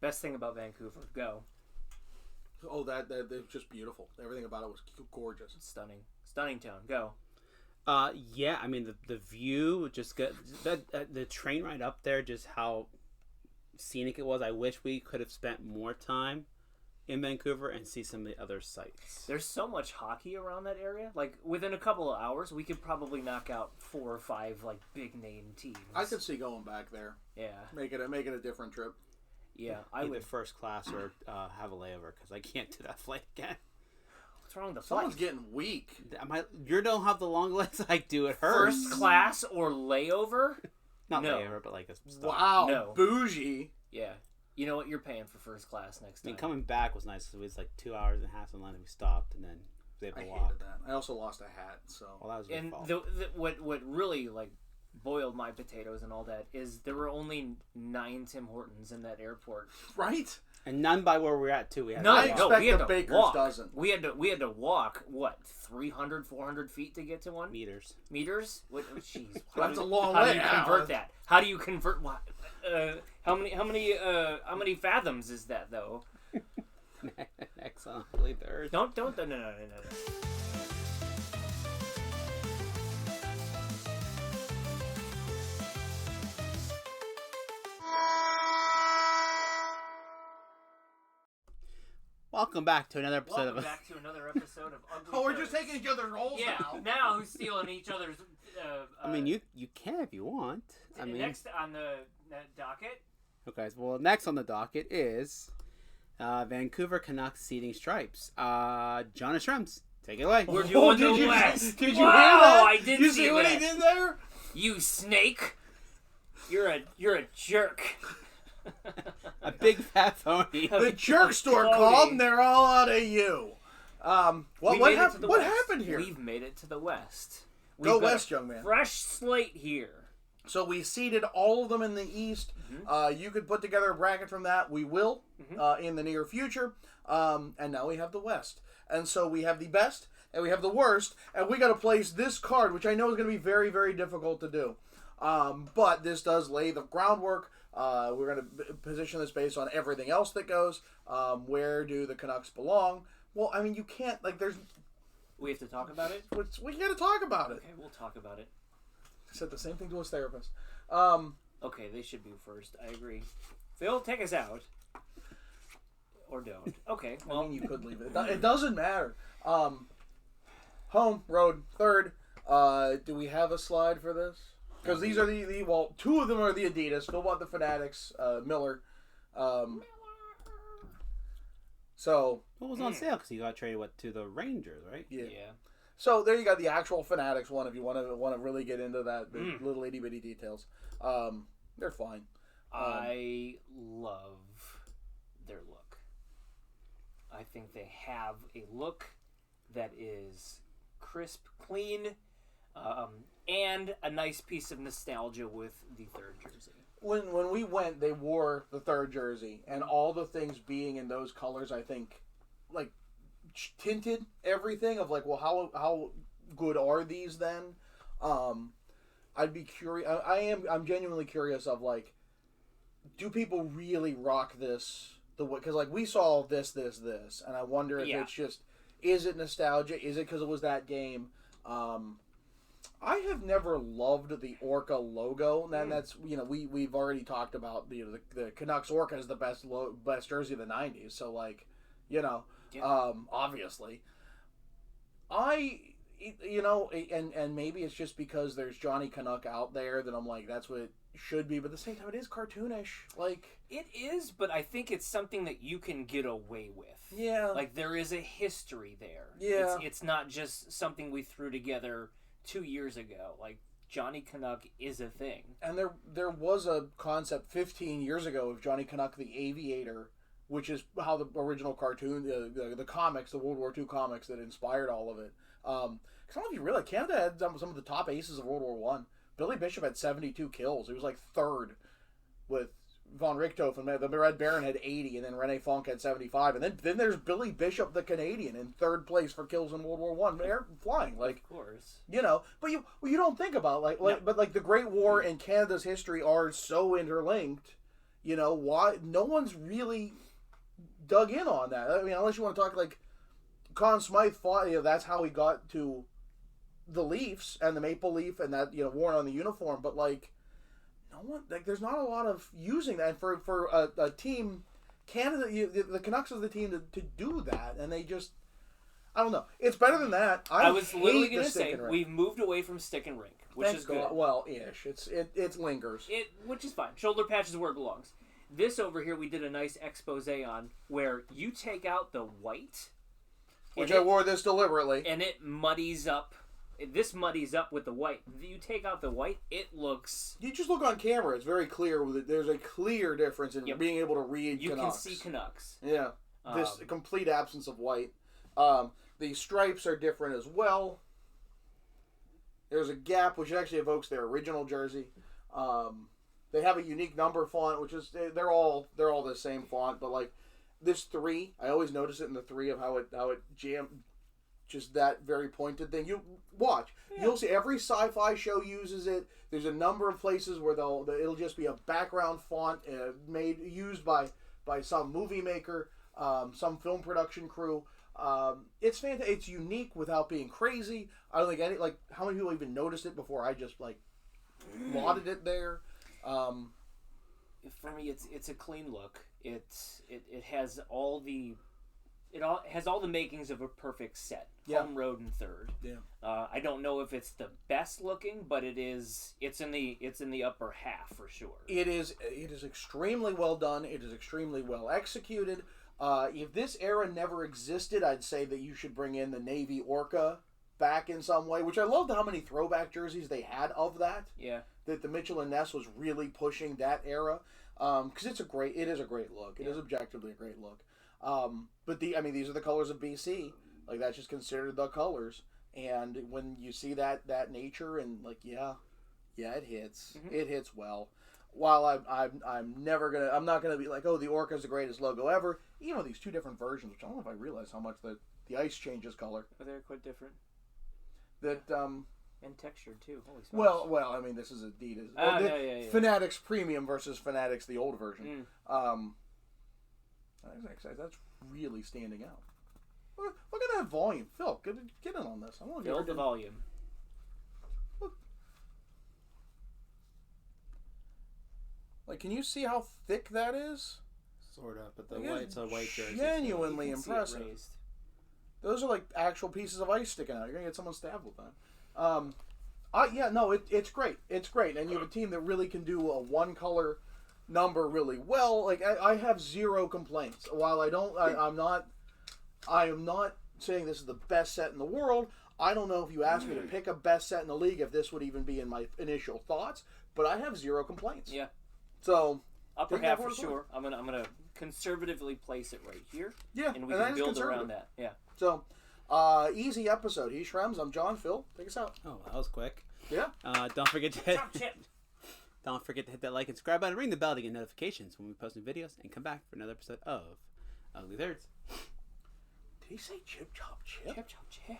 Best thing about Vancouver. Go. Oh, that was just beautiful. Everything about it was gorgeous. Stunning town. Go. Yeah, I mean the view just good. The train ride up there, just how scenic it was. I wish we could have spent more time in Vancouver and see some of the other sites. There's so much hockey around that area. Like within a couple of hours, we could probably knock out 4 or 5 like big name teams. I could see going back there. Yeah. Make it a different trip. Yeah, I would first class or have a layover because I can't do that flight again. What's wrong with the Someone's flight? getting weak. You don't have the long legs I do. It hurts. First class or layover? Not no. layover, but like a stop. Wow, no. Bougie. Yeah. You know what? You're paying for first class next time. I mean, coming back was nice. It was like 2 hours and a half in London. We stopped and then was able I to hated walk. that. I also lost a hat, so. Well, that was your And fault. what really like boiled my potatoes and all that is there were only 9 Tim Hortons in that airport. Right? And none by where we're at too. We had No, I to walk. expect we had the to baker's walk. dozen. We had to walk what 300, 400 feet to get to one. meters. What? Jeez, That's a long How way. do you convert that? How do you convert what? How many fathoms is that though? Next on, I believe there is. No. Welcome back to another episode Welcome of. back to another episode of Ugly Oh, we're Birds. just taking each other's roles Yeah, now. now who's stealing each other's? I mean, you can if you want. I mean, next on the docket. okay. Well, next on the docket is Vancouver Canucks seating stripes. Jonas Shrems, take it away. We're doing did the you- West. Did you Wow, hear that? I didn't You see what that. he did there? You snake! You're a jerk. A big fat phony. The jerk store Tony. called and they're all out of you. What made it to the what West. happened here? We've made it to the West. Go We've got West, a young man. Fresh slate here. So we seeded all of them in the East. You could put together a bracket from that. We will in the near future. And now we have the West. And so we have the best and we have the worst. And we got to place this card, which I know is going to be very, very difficult to do. But this does lay the groundwork. We're going to position this based on everything else that goes. Where do the Canucks belong? Well, I mean, you can't, like, there's... We have to talk about it? We got to talk about it. Okay, we'll talk about it. I said the same thing to his therapist. Okay, they should be first. I agree. Phil, take us out. Or don't. Okay, well... I mean, you could leave it. It doesn't matter. Home, road, third. Do we have a slide for this? Because these are well, 2 of them are the Adidas. Phil bought the Fanatics, Miller. So... What was on sale? Because he got traded to the Rangers, right? Yeah. Yeah. So there you got the actual Fanatics one. If you want to really get into that, the little itty bitty details, they're fine. I love their look. I think they have a look that is crisp, clean, and a nice piece of nostalgia with the third jersey. When we went, they wore the third jersey, and all the things being in those colors, I think, like, tinted everything of like, well, how good are these then? I'd be curious. I'm genuinely curious of like, do people really rock this the way? Because like we saw this, and I wonder if it's just, is it nostalgia? Is it because it was that game? I have never loved the Orca logo, and that's we've already talked about the Canucks Orca is the best jersey of the '90s. So like, obviously, and maybe it's just because there's Johnny Canuck out there that I'm like, that's what it should be. But at the same time, it is cartoonish. Like It is, but I think it's something that you can get away with. Yeah. Like there is a history there. Yeah. It's not just something we threw together 2 years ago. Like Johnny Canuck is a thing. And there was a concept 15 years ago of Johnny Canuck the Aviator, which is how the original cartoon, the comics, the World War II comics that inspired all of it. Because I don't know if you realize, Canada had some of the top aces of World War One. Billy Bishop had 72 kills. He was like third with von Richthofen. The Red Baron had 80, and then Rene Fonck had 75. And then there's Billy Bishop, the Canadian, in third place for kills in World War One. Air flying, like, Of course. but you don't think about but the Great War and Canada's history are so interlinked. You know, why? No one's really dug in on that. I mean, unless you want to talk like Conn Smythe fought, that's how he got to the Leafs and the maple leaf and that, worn on the uniform. But, like, no one, like, there's not a lot of using that. And for a team, Canada, the Canucks is the team to do that. And they just, I don't know. It's better than that. I was literally going to say, we've moved away from stick and rink, which is good. Well, ish. It lingers. Which is fine. Shoulder patch is where it belongs. This over here, we did a nice expose on where you take out the white. Which I wore this deliberately. And it muddies up. This muddies up with the white. You take out the white, it looks... You just look on camera. It's very clear. There's a clear difference in being able to read Canucks. You can see Canucks. Yeah. This complete absence of white. The stripes are different as well. There's a gap, which actually evokes their original jersey. They have a unique number font, which is... They're all the same font, but, like, this 3, I always notice it in the 3 of how it jammed... Just that very pointed thing. You watch. Yeah. You'll see every sci-fi show uses it. There's a number of places where it'll just be a background font used by some movie maker, some film production crew. It's fantastic. It's unique without being crazy. I don't think how many people even noticed it before I just lauded it there. For me, it's a clean look. It has all the. It has all the makings of a perfect set. Yeah. Home, road, and third. Yeah. I don't know if it's the best looking, but it is. It's in the upper half for sure. It is extremely well done. It is extremely well executed. If this era never existed, I'd say that you should bring in the Navy Orca back in some way. Which I loved how many throwback jerseys they had of that. Yeah. That the Mitchell and Ness was really pushing that era. Because it is a great look. It is objectively a great look. But these are the colors of BC. Like, that's just considered the colors. And when you see that nature and it hits. Mm-hmm. It hits well. While I'm not gonna be like, oh, the Orca's the greatest logo ever. Even with these two different versions, which I don't know if I realize how much the ice changes color. But they're quite different. That and texture too. Holy smokes. Well, this is Adidas. Yeah. Fanatics Premium versus Fanatics the old version. That's really standing out. Look at that volume. Phil, get in on this. I want to build the volume. Look. Like, can you see how thick that is? Sort of, but it's a white jersey. Genuinely impressive. Those are like actual pieces of ice sticking out. You're gonna get someone stabbed with that. It's great. It's great, and you have a team that really can do a one color number really well. Like, I have zero complaints. While I am not saying this is the best set in the world. I don't know if you asked me to pick a best set in the league if this would even be in my initial thoughts, but I have zero complaints. Yeah. So upper half for sure. I'm gonna conservatively place it right here. Yeah, and we can build around that. Yeah. So easy episode. He's Shrems. I'm John. Phil, take us out. Oh, that was quick. Yeah. Don't forget to hit that like and subscribe button, ring the bell to get notifications when we post new videos, and come back for another episode of Ugly Thirds. Did he say chip chop chip? Chip chop chip.